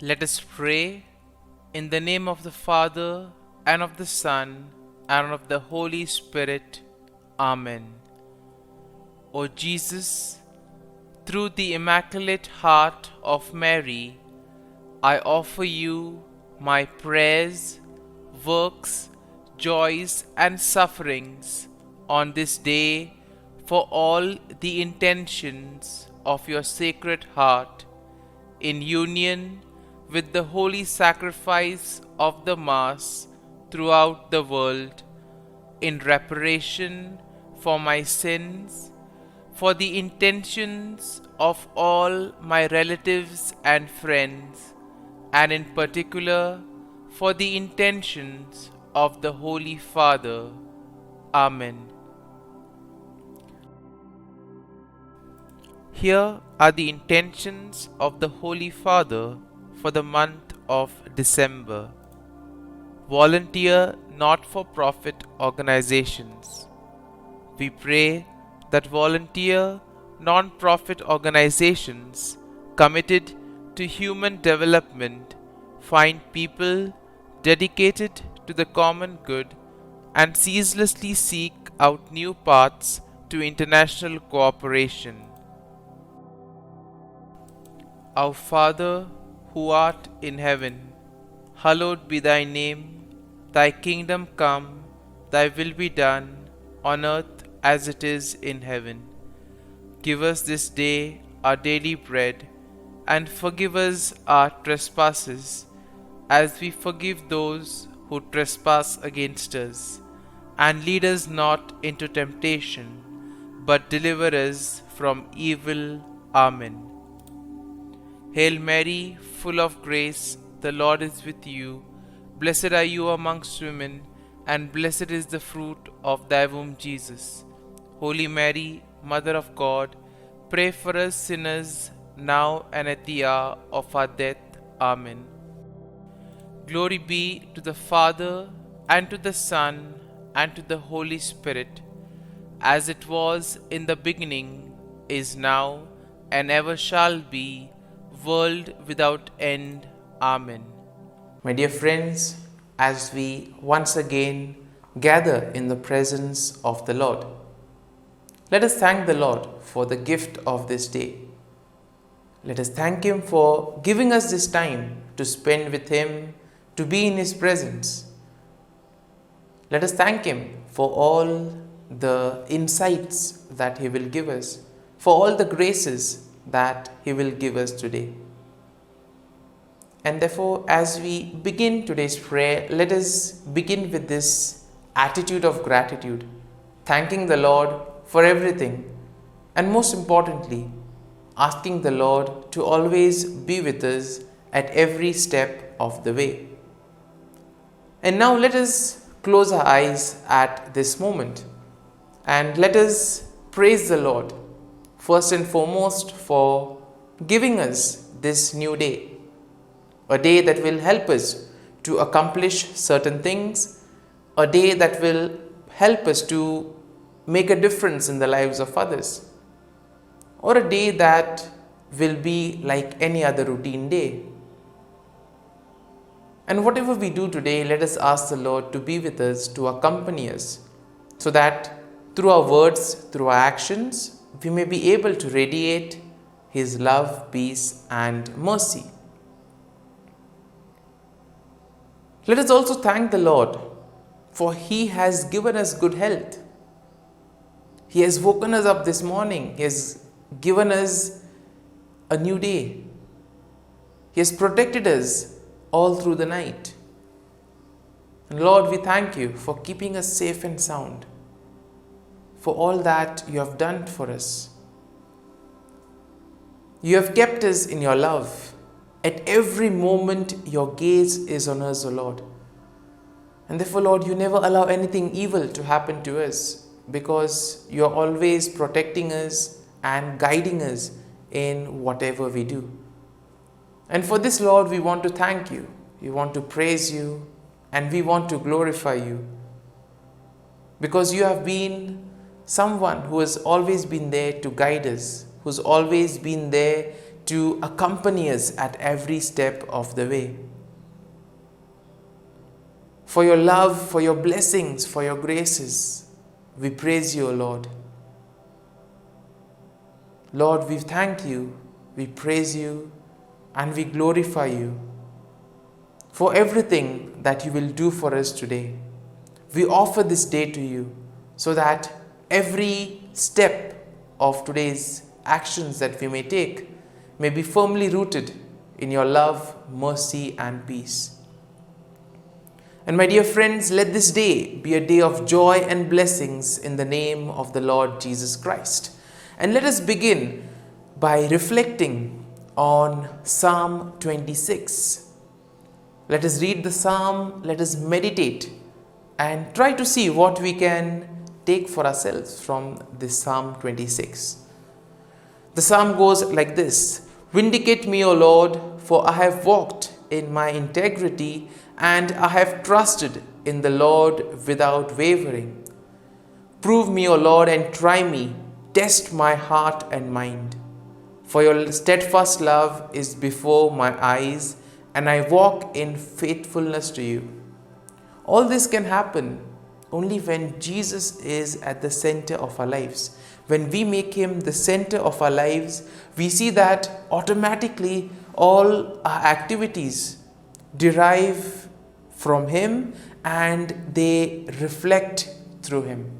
Let us pray in the name of the Father, and of the Son, and of the Holy Spirit. Amen. O Jesus, through the Immaculate Heart of Mary, I offer you my prayers, works, joys, and sufferings on this day for all the intentions of your Sacred Heart, in union with the holy sacrifice of the Mass throughout the world, in reparation for my sins, for the intentions of all my relatives and friends, and in particular for the intentions of the Holy Father. Amen. Here are the intentions of the Holy Father for the month of December. Volunteer not-for-profit organizations. We pray that volunteer non-profit organizations committed to human development find people dedicated to the common good and ceaselessly seek out new paths to international cooperation. Our Father, who art in heaven, hallowed be thy name. Thy kingdom come, thy will be done, on earth as it is in heaven. Give us this day our daily bread, and forgive us our trespasses, as we forgive those who trespass against us. And lead us not into temptation, but deliver us from evil. Amen. Hail Mary, full of grace, the Lord is with you. Blessed are you amongst women, and blessed is the fruit of thy womb, Jesus. Holy Mary, Mother of God, pray for us sinners, now and at the hour of our death. Amen. Glory be to the Father, and to the Son, and to the Holy Spirit, as it was in the beginning, is now, and ever shall be, world without end. Amen. My dear friends, as we once again gather in the presence of the Lord, let us thank the Lord for the gift of this day. Let us thank Him for giving us this time to spend with Him, to be in His presence. Let us thank Him for all the insights that He will give us, for all the graces that He will give us today. And therefore, as we begin today's prayer, let us begin with this attitude of gratitude, thanking the Lord for everything, and most importantly, asking the Lord to always be with us at every step of the way. And now let us close our eyes at this moment, and let us praise the Lord first and foremost for giving us this new day, a day that will help us to accomplish certain things, a day that will help us to make a difference in the lives of others, or a day that will be like any other routine day. And whatever we do today, let us ask the Lord to be with us, to accompany us, so that through our words, through our actions, we may be able to radiate His love, peace, and mercy. Let us also thank the Lord, for He has given us good health. He has woken us up this morning. He has given us a new day. He has protected us all through the night. And Lord, we thank You for keeping us safe and sound, for all that You have done for us. You have kept us in Your love. At every moment, Your gaze is on us, O Lord. And therefore, Lord, You never allow anything evil to happen to us, because You are always protecting us and guiding us in whatever we do. And for this, Lord, we want to thank You. We want to praise You, and we want to glorify You, because You have been someone who has always been there to guide us, who's always been there to accompany us at every step of the way. For your love, for your blessings, for your graces, we praise you, O Lord. Lord, we thank you, we praise you, and we glorify you for everything that you will do for us today. We offer this day to you so that every step of today's actions that we may take may be firmly rooted in your love, mercy, and peace. And my dear friends, let this day be a day of joy and blessings in the name of the Lord Jesus Christ. And let us begin by reflecting on Psalm 26. Let us read the Psalm, let us meditate, and try to see what we can take for ourselves from this Psalm 26. The Psalm goes like this: Vindicate me, O Lord, for I have walked in my integrity, and I have trusted in the Lord without wavering. Prove me, O Lord, and try me. Test my heart and mind. For your steadfast love is before my eyes, and I walk in faithfulness to you. All this can happen only when Jesus is at the center of our lives. When we make him the center of our lives, we see that automatically all our activities derive from him and they reflect through him.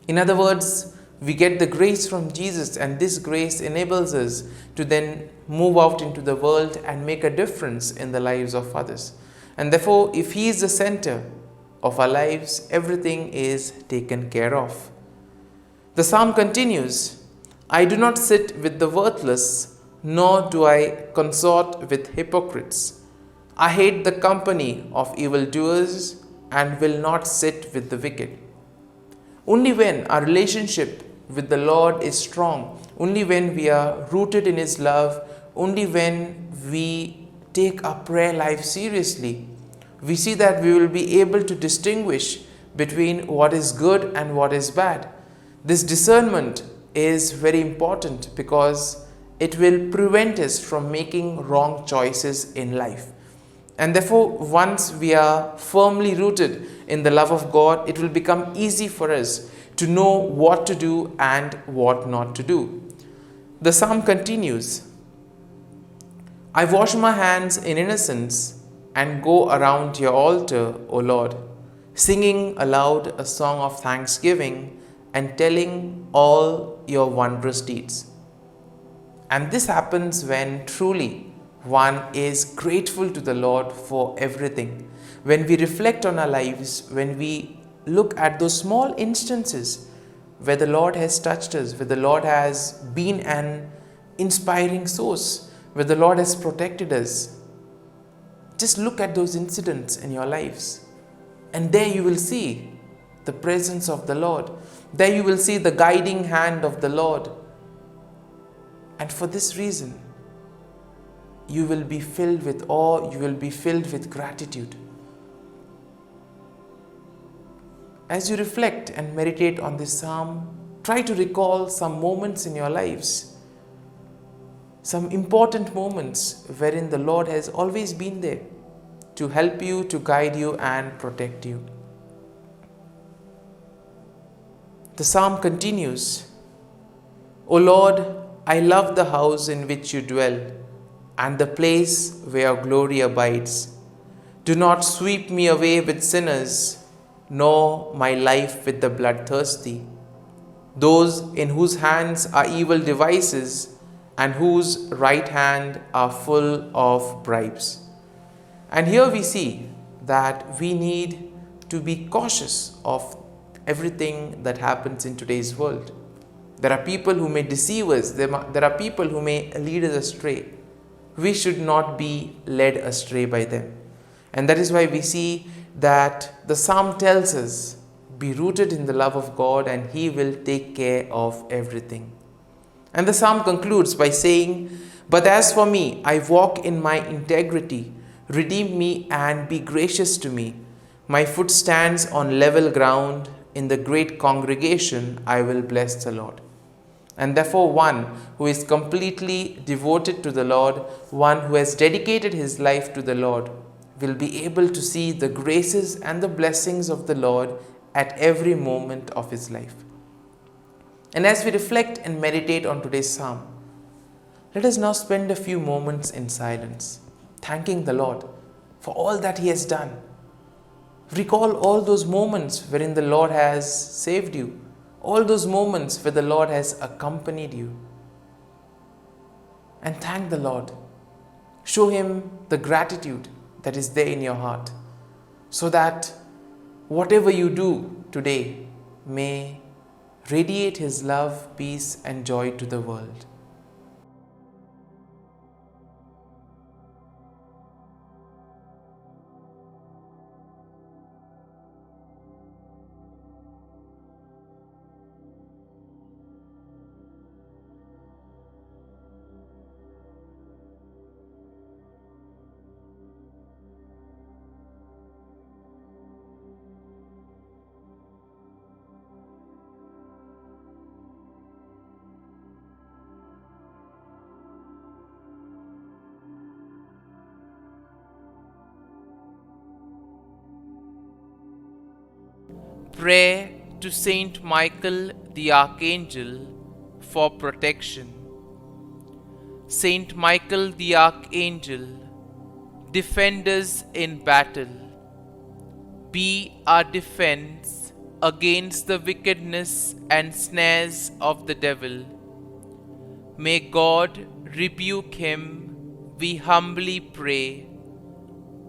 In other words, we get the grace from Jesus, and this grace enables us to then move out into the world and make a difference in the lives of others. And therefore, if he is the center of our lives, everything is taken care of. The psalm continues, I do not sit with the worthless, nor do I consort with hypocrites. I hate the company of evildoers and will not sit with the wicked. Only when our relationship with the Lord is strong, only when we are rooted in his love, only when we take our prayer life seriously, we see that we will be able to distinguish between what is good and what is bad. This discernment is very important because it will prevent us from making wrong choices in life. And therefore, once we are firmly rooted in the love of God, it will become easy for us to know what to do and what not to do. The psalm continues, I wash my hands in innocence and go around your altar, O Lord, singing aloud a song of thanksgiving and telling all your wondrous deeds. And this happens when truly one is grateful to the Lord for everything. When we reflect on our lives, when we look at those small instances where the Lord has touched us, where the Lord has been an inspiring source, where the Lord has protected us, just look at those incidents in your lives, and there you will see the presence of the Lord. There you will see the guiding hand of the Lord. And for this reason, you will be filled with awe, you will be filled with gratitude. As you reflect and meditate on this psalm, try to recall some moments in your lives, some important moments wherein the Lord has always been there to help you, to guide you and protect you. The psalm continues, O Lord, I love the house in which you dwell and the place where your glory abides. Do not sweep me away with sinners, nor my life with the bloodthirsty, those in whose hands are evil devices and whose right hand are full of bribes. And here we see that we need to be cautious of everything that happens in today's world. There are people who may deceive us, there are people who may lead us astray. We should not be led astray by them. And that is why we see that the psalm tells us, be rooted in the love of God and he will take care of everything. And the psalm concludes by saying, but as for me, I walk in my integrity. Redeem me and be gracious to me. My foot stands on level ground. In the great congregation, I will bless the Lord. And therefore, one who is completely devoted to the Lord, one who has dedicated his life to the Lord, will be able to see the graces and the blessings of the Lord at every moment of his life. And as we reflect and meditate on today's psalm, let us now spend a few moments in silence, thanking the Lord for all that he has done. Recall all those moments wherein the Lord has saved you, all those moments where the Lord has accompanied you. And thank the Lord. Show him the gratitude that is there in your heart, so that whatever you do today may radiate his love, peace, and joy to the world. Prayer to Saint Michael the Archangel for protection. Saint Michael the Archangel, defend us in battle. Be our defense against the wickedness and snares of the devil. May God rebuke him, we humbly pray.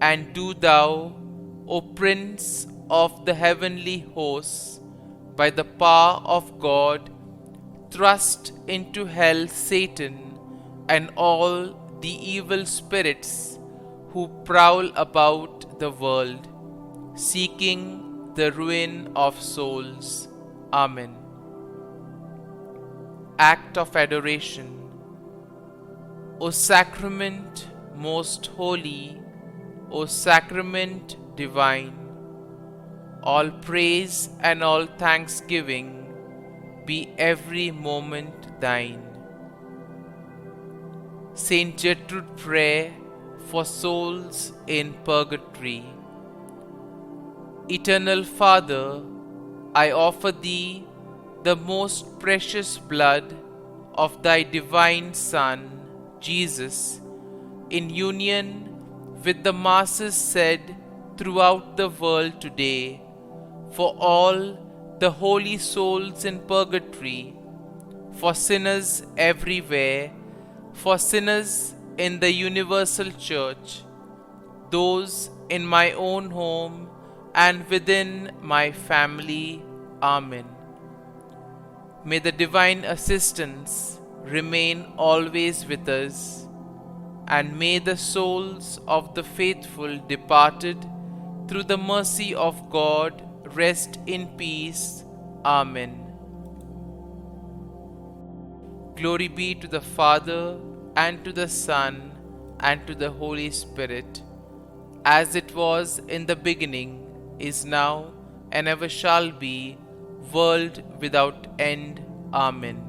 And do thou, O Prince of the heavenly hosts, by the power of God, thrust into hell Satan and all the evil spirits who prowl about the world, seeking the ruin of souls. Amen. Act of Adoration. O Sacrament most holy, O Sacrament divine, all praise and all thanksgiving be every moment thine. Saint Gertrude Prayer for souls in purgatory. Eternal Father, I offer thee the most precious blood of thy divine Son, Jesus, in union with the masses said throughout the world today, for all the holy souls in purgatory, for sinners everywhere, for sinners in the universal church, those in my own home and within my family. Amen. May the divine assistance remain always with us, and may the souls of the faithful departed through the mercy of God rest in peace. Amen. Glory be to the Father, and to the Son, and to the Holy Spirit, as it was in the beginning, is now, and ever shall be, world without end. Amen.